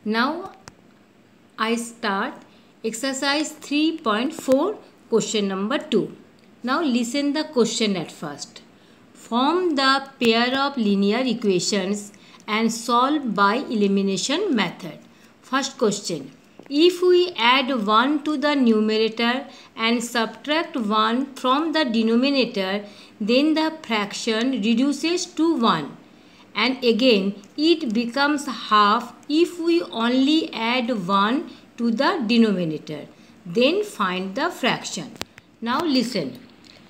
Now I start exercise 3.4 question number 2. Now listen the question at first. Form the pair of linear equations and solve by elimination method. First question. If we add 1 to the numerator and subtract 1 from the denominator, then the fraction reduces to 1. And again it becomes half if we only add 1 to the denominator. Then find the fraction. Now listen.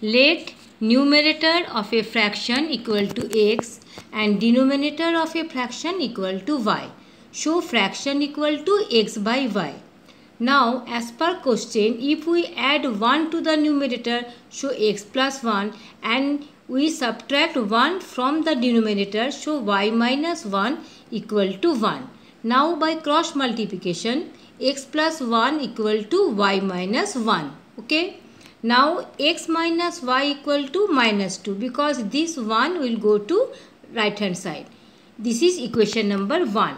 Let numerator of a fraction equal to x and denominator of a fraction equal to y. Show fraction equal to x by y. Now as per question, if we add 1 to the numerator, show x plus 1, and we subtract 1 from the denominator, show y minus 1 equal to 1. Now by cross multiplication, x plus 1 equal to y minus 1. Okay. Now x minus y equal to minus 2, because this 1 will go to right hand side. This is equation number 1.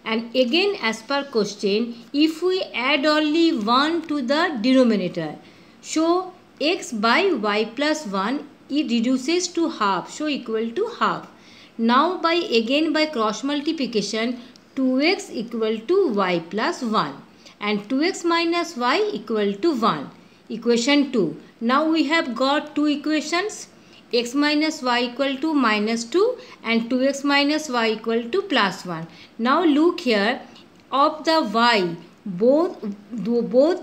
And again as per question, if we add only 1 to the denominator, show x by y plus 1, it reduces to half, so equal to half. Now by cross multiplication, 2x equal to y plus 1 and 2x minus y equal to 1. Equation 2. Now we have got two equations, x minus y equal to minus 2 and 2x minus y equal to plus 1. Now look here, of the y, both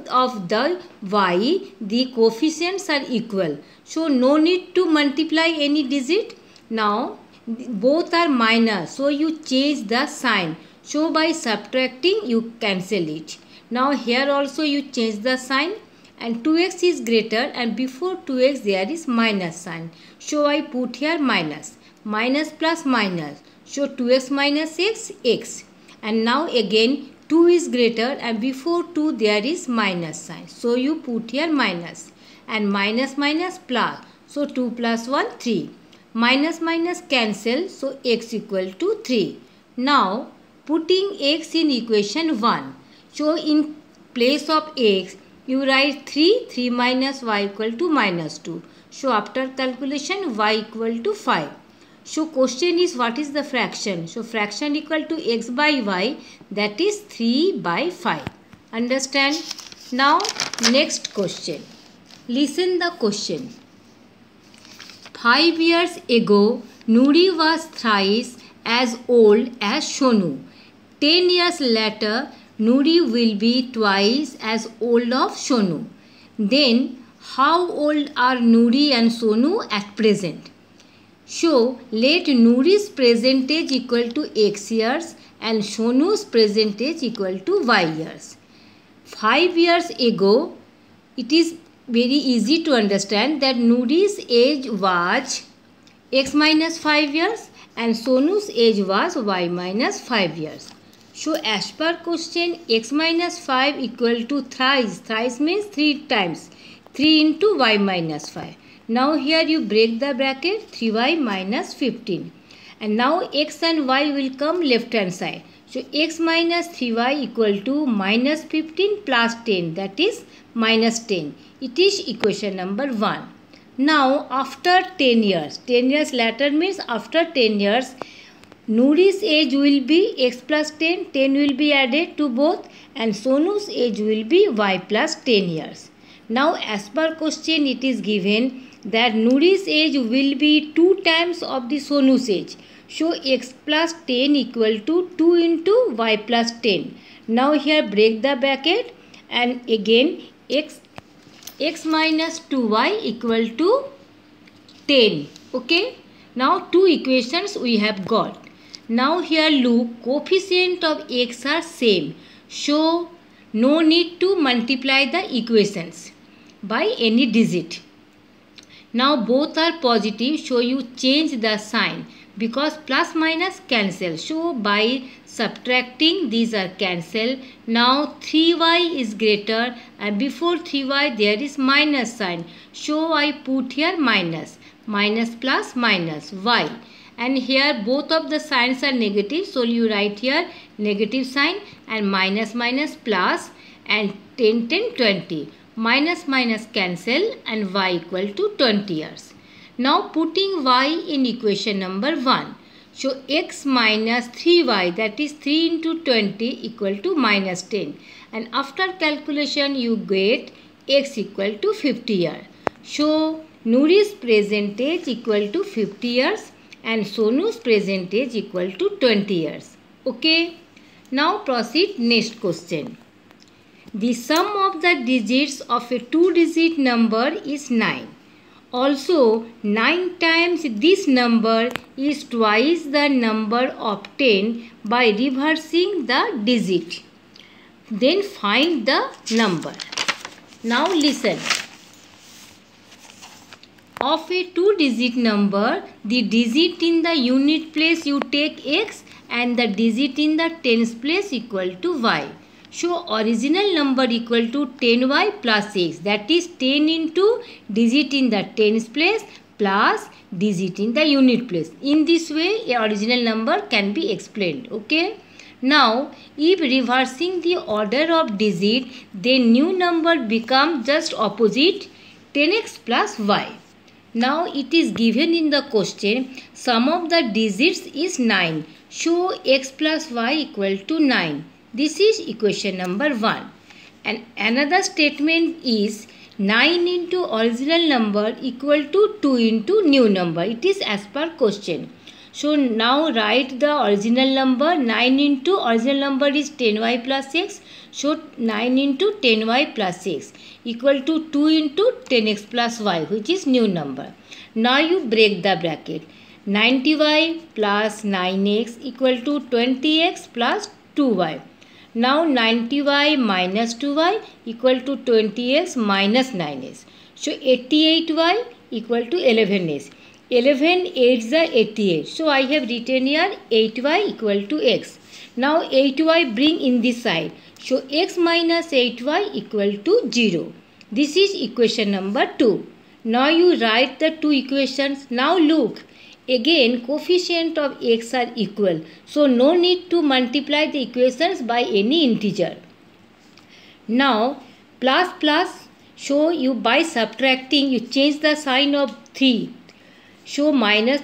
of the y, the coefficients are equal. So no need to multiply any digit. Now both are minus, so you change the sign. So by subtracting you cancel it. Now here also you change the sign, and 2x is greater and before 2x there is minus sign. So I put here minus. Minus plus minus. So 2x minus x, x. And now again 2 is greater and before 2 there is minus sign. So you put here minus. And minus minus plus. So 2 plus 1, 3. Minus minus cancel. So x equal to 3. Now putting x in equation 1. So in place of x, you write 3 minus y equal to minus 2. So after calculation y equal to 5. So question is, what is the fraction? So fraction equal to x by y, that is 3 by 5. Understand? Now next question. Listen the question. 5 years ago, Nuri was thrice as old as Sonu. 10 years later, Nuri will be twice as old of Sonu. Then how old are Nuri and Sonu at present? So let Nuri's present age equal to x years and Sonu's present age equal to y years. 5 years ago, it is very easy to understand that Nuri's age was x minus 5 years and Sonu's age was y minus 5 years. So as per question, x minus 5 equal to thrice. Thrice means 3 times. 3 into y minus 5. Now here you break the bracket, 3y minus 15. And now x and y will come left hand side. So x minus 3y equal to minus 15 plus 10, that is minus 10. It is equation number 1. Now after 10 years, 10 years later means after 10 years, Nuri's age will be x plus 10, 10 will be added to both, and Sonu's age will be y plus 10 years. Now as per question, it is given that Nuri's age will be 2 times of the Sonu's age. So x plus 10 equal to 2 into y plus 10. Now here break the bracket and again x minus 2y equal to 10. Okay. Now two equations we have got. Now here look, coefficient of x are same. So no need to multiply the equations by any digit. Now both are positive, so you change the sign because plus minus cancel. So by subtracting these are cancel. Now 3y is greater and before 3y there is minus sign. So I put here minus. Minus plus minus y. And here both of the signs are negative, so you write here negative sign, and minus minus plus, and 10 10 20. Minus minus cancel and y equal to 20 years. Now putting y in equation number 1. So x minus 3y, that is 3 into 20 equal to minus 10. And after calculation you get x equal to 50 years. So Nuri's present age equal to 50 years and Sonu's present age equal to 20 years. Okay. Now proceed next question. The sum of the digits of a 2-digit number is 9. Also, 9 times this number is twice the number obtained by reversing the digit. Then find the number. Now listen. Of a 2-digit number, the digit in the unit place you take x and the digit in the tens place equal to y. So original number equal to 10y plus x, that is 10 into digit in the tens place plus digit in the unit place. In this way a original number can be explained. Okay. Now if reversing the order of digit, then new number become just opposite 10x plus y. Now it is given in the question sum of the digits is 9. Show x plus y equal to 9. This is equation number 1. And another statement is 9 into original number equal to 2 into new number. It is as per question. So now write the original number. 9 into original number is 10y plus x. So 9 into 10y plus x equal to 2 into 10x plus y, which is new number. Now you break the bracket. 90y plus 9x equal to 20x plus 2y. Now 90y minus 2y equal to 20x minus 9x. So 88y equal to 11x. 11 8s are 88. So I have written here 8y equal to x. Now 8y bring in this side. So x minus 8y equal to 0. This is equation number 2. Now you write the two equations. Now look. Again coefficient of x are equal. So no need to multiply the equations by any integer. Now plus plus, show you by subtracting you change the sign of 3. Show minus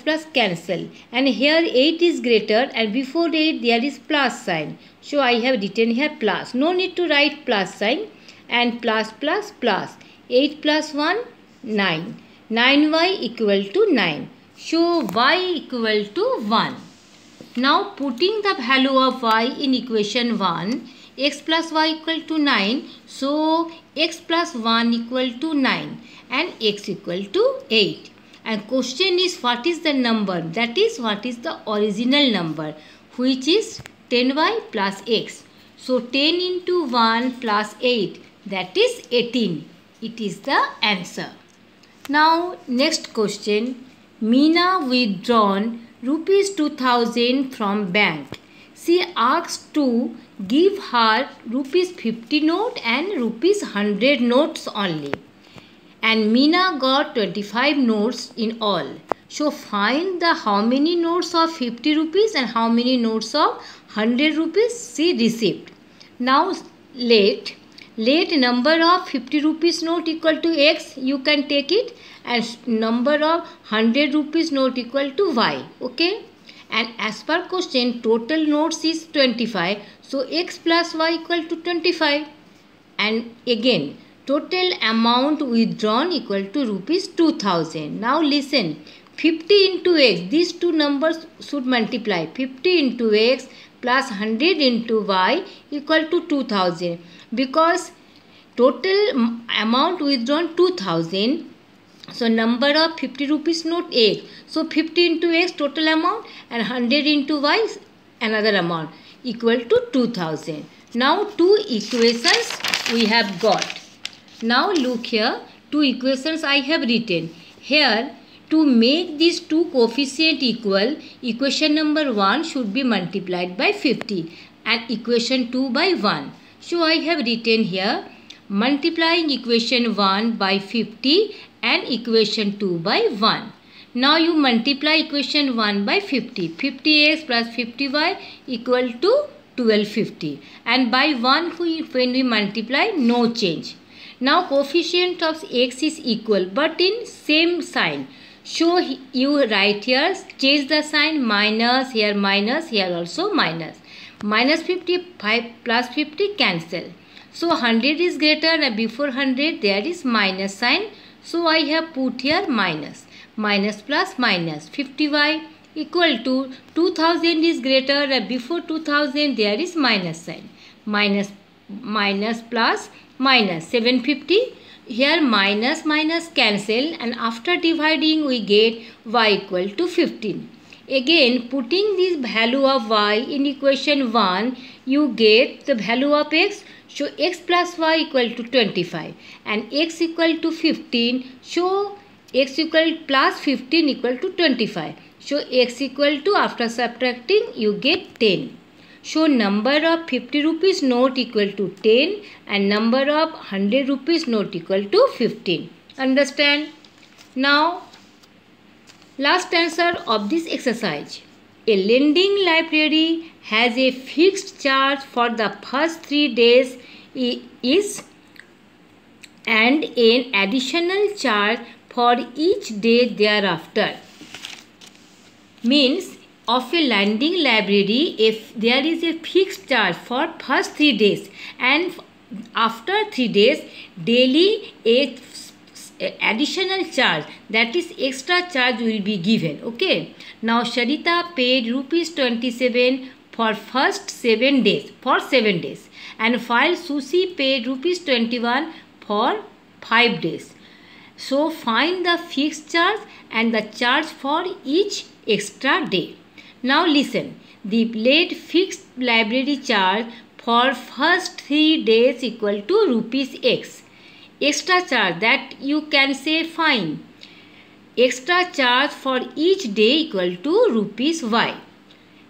plus cancel. And here 8 is greater and before 8 there is plus sign. So I have written here plus. No need to write plus sign. And plus plus plus. 8 plus 1 9. 9y equal to 9. Show y equal to 1. Now putting the value of y in equation 1, x plus y equal to 9. So x plus 1 equal to 9 and x equal to 8. And question is what is the number? That is what is the original number, which is 10y plus x. So 10 into 1 plus 8, that is 18. It is the answer. Now next question. Meena withdrawn rupees 2000 from bank. She asked to give her rupees 50 note and rupees 100 notes only. And Meena got 25 notes in all. So find the how many notes of 50 rupees and how many notes of 100 rupees she received. Now let number of 50 rupees note equal to x, you can take it, and number of 100 rupees note equal to y. Okay. And as per question total notes is 25. So x plus y equal to 25. And again total amount withdrawn equal to rupees 2000. Now listen. 50 into x, these two numbers should multiply. 50 into x plus 100 into y equal to 2000. Because total amount withdrawn 2000. So number of 50 rupees note 8. So 50 into x total amount and 100 into y another amount equal to 2000. Now two equations we have got. Now look here, two equations I have written. Here to make these two coefficient equal, equation number 1 should be multiplied by 50 and equation 2 by 1. So I have written here multiplying equation 1 by 50 and equation 2 by 1. Now you multiply equation 1 by 50. 50x plus 50y equal to 1250. And by 1 when we multiply, no change. Now coefficient of x is equal but in same sign. So you write here, change the sign, minus, here also minus. Minus 50 plus 50 cancel. So 100 is greater and before 100 there is minus sign. So I have put here minus. Minus plus minus 50y equal to 2000 is greater and before 2000 there is minus sign. Minus plus minus 750. Here minus cancel and after dividing we get y equal to 15. Again putting this value of y in equation 1, you get the value of x. So x plus y equal to 25 and x equal to 15. So x equal plus 15 equal to 25. So x equal to, after subtracting, you get 10. So number of 50 rupees note equal to 10 and number of 100 rupees note equal to 15. Understand? Now last answer of this exercise. A lending library has a fixed charge for the first 3 days and an additional charge for each day thereafter. Means of a lending library, if there is a fixed charge for first 3 days and after 3 days daily a additional charge, that is extra charge, will be given. Okay. Now Sarita paid rupees 27 for first 7 days, and while Sushi paid rupees 21 for 5 days. So find the fixed charge and the charge for each extra day. Now listen, the late fixed library charge for first 3 days equal to rupees x. Extra charge, that you can say fine. Extra charge for each day equal to rupees y.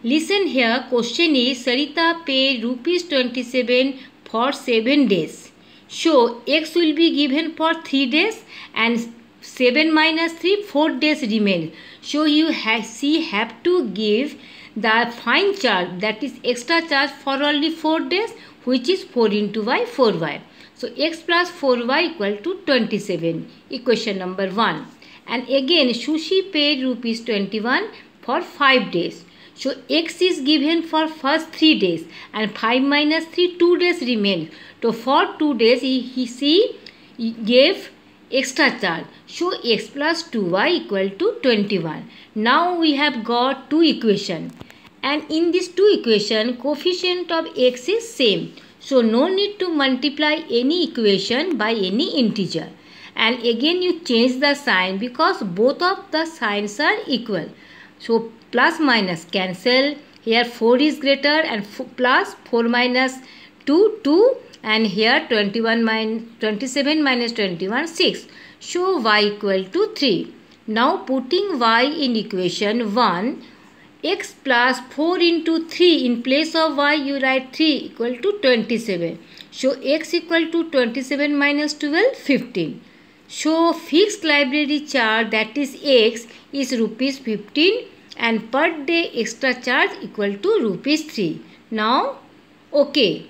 Listen here, question is Sarita paid rupees 27 for 7 days. So x will be given for 3 days and 7 minus 3, 4 days remain. So she have to give the fine charge, that is extra charge for only 4 days, which is 4 into y, 4y. So x plus 4y equal to 27, equation number 1. And again Sushi paid rupees 21 for 5 days. So x is given for first 3 days and 5 minus 3, 2 days remain. So for 2 days she gave extra charge. So x plus 2y equal to 21. Now we have got two equations, and in these two equations coefficient of x is same. So no need to multiply any equation by any integer. And again you change the sign because both of the signs are equal. So plus minus cancel. Here 4 is greater and plus 4 minus 2, 2. And here 27 minus 21, 6. So y equal to 3. Now putting y in equation 1, x plus 4 into 3, in place of y you write 3 equal to 27. So x equal to 27 minus 12, 15. So fixed library charge, that is x, is rupees 15 and per day extra charge equal to rupees 3. Now okay.